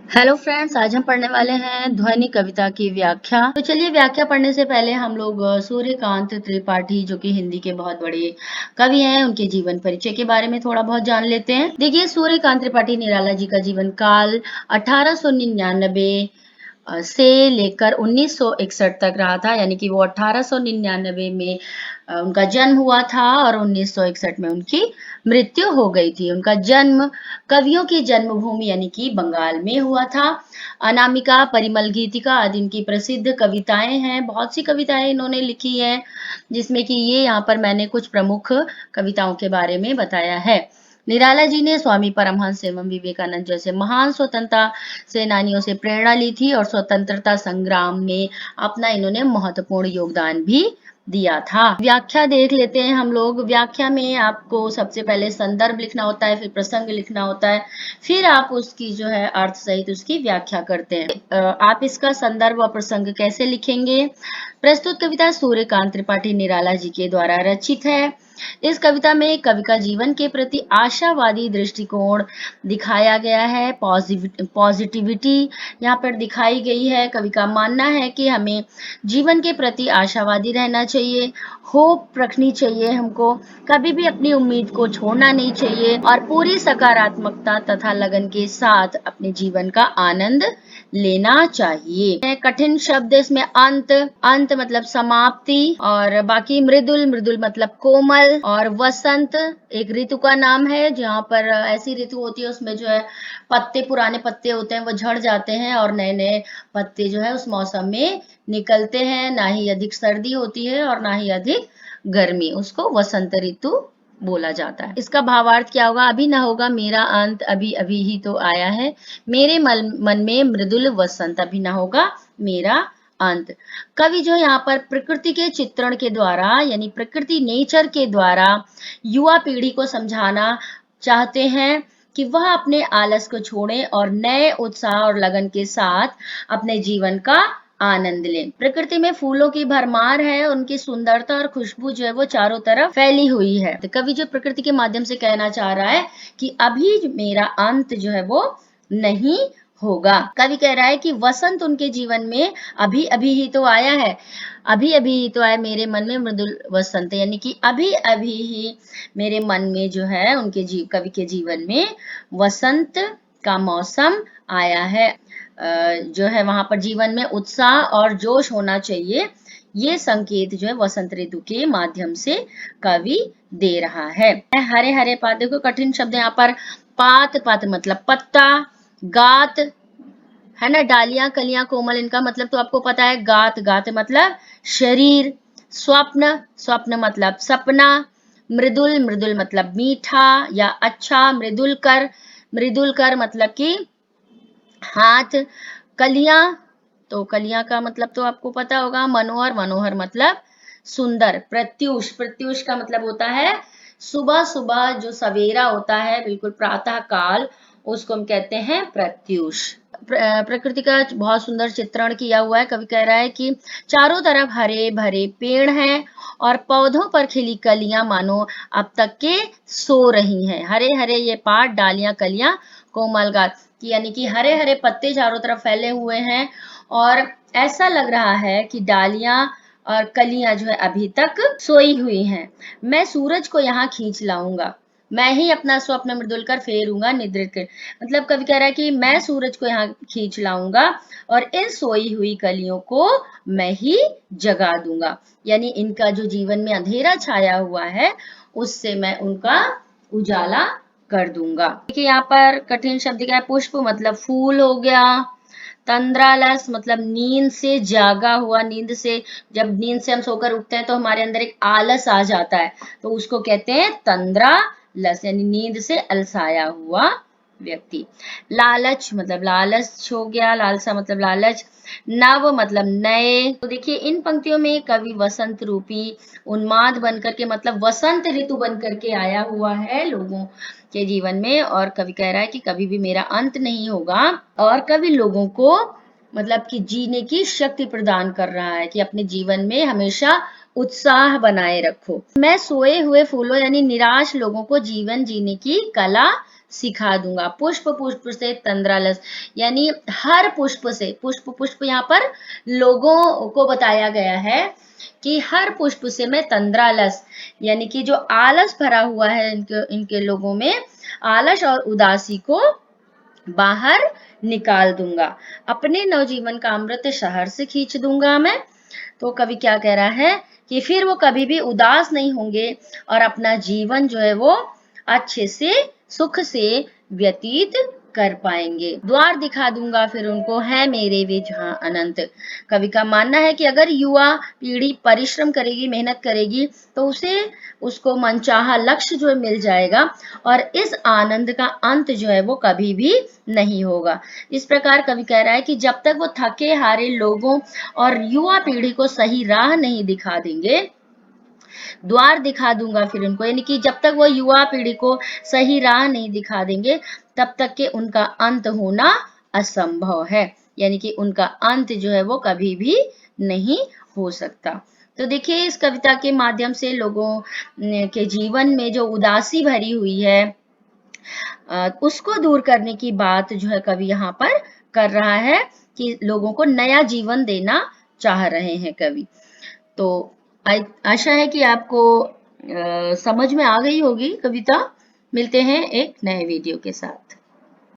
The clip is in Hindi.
हेलो फ्रेंड्स, आज हम पढ़ने वाले हैं ध्वनि कविता की व्याख्या। तो चलिए, व्याख्या पढ़ने से पहले हम लोग सूर्यकांत त्रिपाठी जो कि हिंदी के बहुत बड़े कवि हैं, उनके जीवन परिचय के बारे में थोड़ा बहुत जान लेते हैं। देखिए, सूर्यकांत त्रिपाठी निराला जी का जीवन काल 1899 से लेकर 1961 तक रहा था, यानी कि वो 1899 में उनका जन्म हुआ था और 1961 में उनकी मृत्यु हो गई थी। उनका जन्म कवियों की जन्मभूमि यानी कि बंगाल में हुआ था। अनामिका, परिमल गीतिका आदि इनकी प्रसिद्ध कविताएं हैं। बहुत सी कविताएं इन्होंने लिखी हैं, जिसमें कि ये यहाँ पर मैंने कुछ प्रमुख कविताओं के बारे में बताया है। निराला जी ने स्वामी परमहंस एवं विवेकानंद जैसे महान स्वतंत्रता सेनानियों से प्रेरणा ली थी और स्वतंत्रता संग्राम में अपना इन्होंने महत्वपूर्ण योगदान भी दिया था। व्याख्या देख लेते हैं हम लोग। व्याख्या में आपको सबसे पहले संदर्भ लिखना होता है, फिर प्रसंग लिखना होता है, फिर आप उसकी जो है अर्थ सहित उसकी व्याख्या करते हैं। आप इसका संदर्भ और प्रसंग कैसे लिखेंगे? प्रस्तुत कविता सूर्यकांत त्रिपाठी निराला जी के द्वारा रचित है। इस कविता में कवि का जीवन के प्रति आशावादी दृष्टिकोण दिखाया गया है। पॉजिटिविटी यहाँ पर दिखाई गई है। कवि का मानना है कि हमें जीवन के प्रति आशावादी रहना चाहिए, होप रखनी चाहिए, हमको कभी भी अपनी उम्मीद को छोड़ना नहीं चाहिए और पूरी सकारात्मकता तथा लगन के साथ अपने जीवन का आनंद लेना चाहिए। कठिन शब्द इसमें अंत, अंत मतलब समाप्ति, और बाकी मृदुल, मृदुल मतलब कोमल, और वसंत एक ऋतु का नाम है। जहाँ पर ऐसी ऋतु होती है उसमें जो है पत्ते, पुराने पत्ते होते हैं वो झड़ जाते हैं और नए नए पत्ते जो है उस मौसम में निकलते हैं। ना ही अधिक सर्दी होती है और ना ही अधिक गर्मी, उसको वसंत ऋतु बोला जाता है। इसका भावार्थ क्या होगा? अभी ना होगा मेरा अंत, अभी अभी ही तो आया है। मेरे मन में मृदुल वसंत, अभी ना होगा मेरा अंत। कवि जो यहाँ पर प्रकृति के चित्रण के द्वारा यानी प्रकृति नेचर के द्वारा युवा पीढ़ी को समझाना चाहते हैं कि वह अपने आलस को छोड़े और नए उत्साह और लगन के साथ अपने जीवन का आनंद लें। प्रकृति में फूलों की भरमार है, उनकी सुंदरता और खुशबू जो है वो चारों तरफ फैली हुई है। तो कवि जो प्रकृति के माध्यम से कहना चाह रहा है कि अभी मेरा अंत जो है वो नहीं होगा। कवि कह रहा है कि वसंत उनके जीवन में अभी अभी ही तो आया है, अभी अभी ही तो आया मेरे मन में मृदुल वसंत, यानी कि अभी अभी ही मेरे मन में जो है उनके कवि के जीवन में वसंत का मौसम आया है। जो है वहां पर जीवन में उत्साह और जोश होना चाहिए। ये संकेत जो है वसंत ऋतु के माध्यम से कवि दे रहा है। हरे हरे पात, देखो कठिन शब्द यहाँ पर। पात, पात मतलब पत्ता। गात है ना, डालियां, कलियां, कोमल, इनका मतलब तो आपको पता है। गात, गात मतलब शरीर। स्वप्न, स्वप्न मतलब सपना। मृदुल, मृदुल मतलब मीठा या अच्छा। मृदुल कर, मृदुल कर मतलब कि हाथ। कलियां, तो कलियां का मतलब तो आपको पता होगा। मनोहर, मनोहर मतलब सुंदर। प्रत्यूष, प्रत्यूष का मतलब होता है सुबह सुबह जो सवेरा होता है, बिल्कुल प्रातः काल, उसको हम कहते हैं प्रत्यूष। प्रकृति का बहुत सुंदर चित्रण किया हुआ है। कवि कह रहा है कि चारों तरफ हरे भरे पेड़ हैं और पौधों पर खिली कलियां मानो अब तक के सो रही हैं। हरे हरे ये पात, डालियां, कलियां, कोमल गात, यानी कि हरे हरे पत्ते चारों तरफ फैले हुए हैं और ऐसा लग रहा है कि डालियां और कलियां जो है अभी तक सोई हुई हैं। मैं सूरज को यहाँ खींच लाऊंगा, मैं ही अपना स्वप्न मृदुल कर फेरूंगा निद्रित कर, मतलब कवि कह रहा है कि मैं सूरज को यहाँ खींच लाऊंगा और इन सोई हुई कलियों को मैं ही जगा दूंगा, यानी इनका जो जीवन में अंधेरा छाया हुआ है उससे मैं उनका उजाला कर दूंगा। देखिए यहाँ पर कठिन शब्द क्या है। पुष्प मतलब फूल हो गया। तंद्रालस मतलब नींद से जागा हुआ, नींद से, जब नींद से हम सोकर उठते हैं तो हमारे अंदर एक आलस आ जाता है, तो उसको कहते हैं तंद्रालस, यानी नींद से अलसाया हुआ व्यक्ति। लालच मतलब लालच हो गया, लालसा मतलब लालच। नव मतलब नए। तो देखिए इन पंक्तियों में कवि वसंत रूपी उन्माद बनकर के, मतलब वसंत ऋतु बनकर के आया हुआ है लोगों के जीवन में, और कवि कह रहा है कि कभी भी मेरा अंत नहीं होगा, और कवि लोगों को मतलब कि जीने की शक्ति प्रदान कर रहा है कि अपने जीवन में हमेशा उत्साह बनाए रखो। मैं सोए हुए फूलों यानी निराश लोगों को जीवन जीने की कला सिखा दूंगा। पुष्प पुष्प से तंद्रालस, यानी हर पुष्प से, पुष्प पुष्प यहाँ पर लोगों को बताया गया है कि हर पुष्प से मैं तंद्रालस, यानी कि जो आलस भरा हुआ है इनके लोगों में, आलस और उदासी को बाहर निकाल दूंगा। अपने नवजीवन का अमृत शहर से खींच दूंगा मैं। तो कवि क्या कह रहा है कि फिर वो कभी भी उदास नहीं होंगे और अपना जीवन जो है वो अच्छे से, सुख से व्यतीत कर पाएंगे। द्वार दिखा दूंगा फिर उनको, है मेरे वे जहां अनंत। कवि का मानना है कि अगर युवा पीढ़ी परिश्रम करेगी, मेहनत करेगी, तो उसे उसको मनचाहा लक्ष्य जो है मिल जाएगा और इस आनंद का अंत जो है वो कभी भी नहीं होगा। इस प्रकार कवि कह रहा है कि जब तक वो थके हारे लोगों और युवा पीढ़ी को सही राह नहीं दिखा देंगे, द्वार दिखा दूंगा फिर उनको, यानी कि जब तक वो युवा पीढ़ी को सही राह नहीं दिखा देंगे, तब तक के उनका अंत होना असंभव है, यानी कि उनका अंत जो है वो कभी भी नहीं हो सकता। तो देखिए, इस कविता के माध्यम से लोगों के जीवन में जो उदासी भरी हुई है, उसको दूर करने की बात जो है कवि यहाँ पर कर रहा है कि लोगों को नया जीवन देना चाह रहे हैं कवि। तो आशा है कि आपको समझ में आ गई होगी कविता। मिलते हैं एक नए वीडियो के साथ।